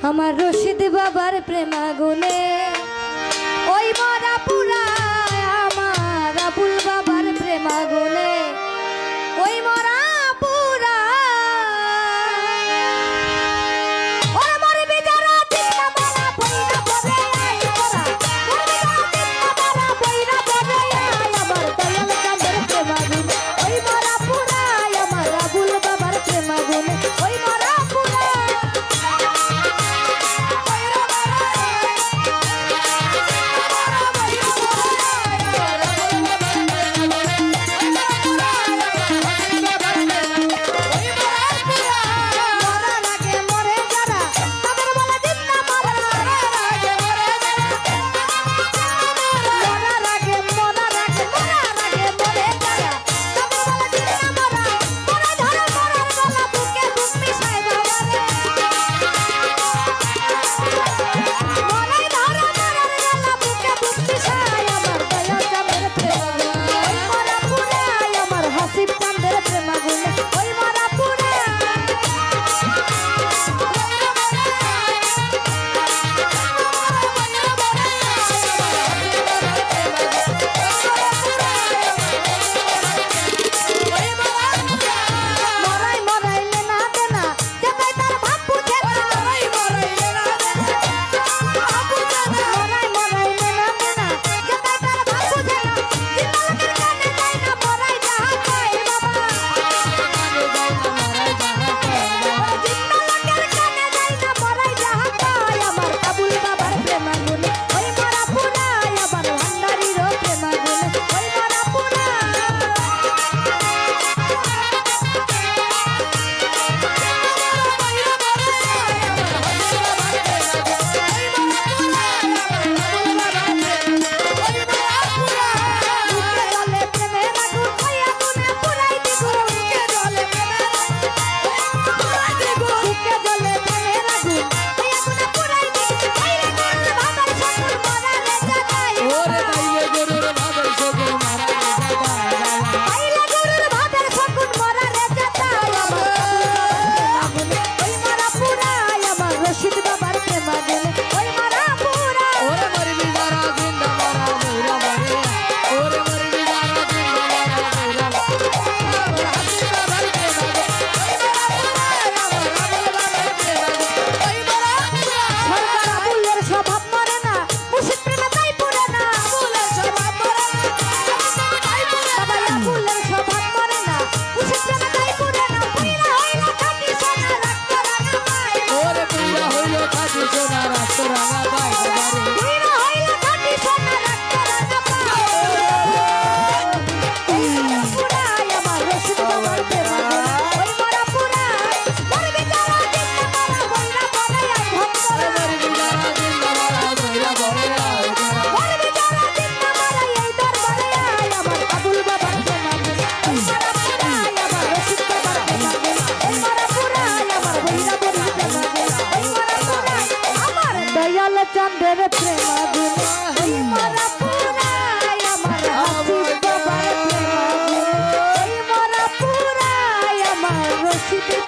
আমার রশিদ বাবার প্রেমাগুনে ওই মরা পুরা আমার আবুল বাবার প্রেমাগুনে ওই মরা পুরা ওরে মরে বেচারা চিন্তা মারা বইরা বলে আয় মরা মরে বেচারা চিন্তা মারা বইরা বলে আয় আমার দয়াল চাঁদের প্রেমাগুনে ওই মরা পুরা আমার আবুল বাবার প্রেমাগুনে ওই মরা পুরা চাঁদের প্রেমাগুনে ওই মরা পুরাই আমার হাসিব বাবার প্রেমাগুনে ওই মরা পুরাই আমার রশিদ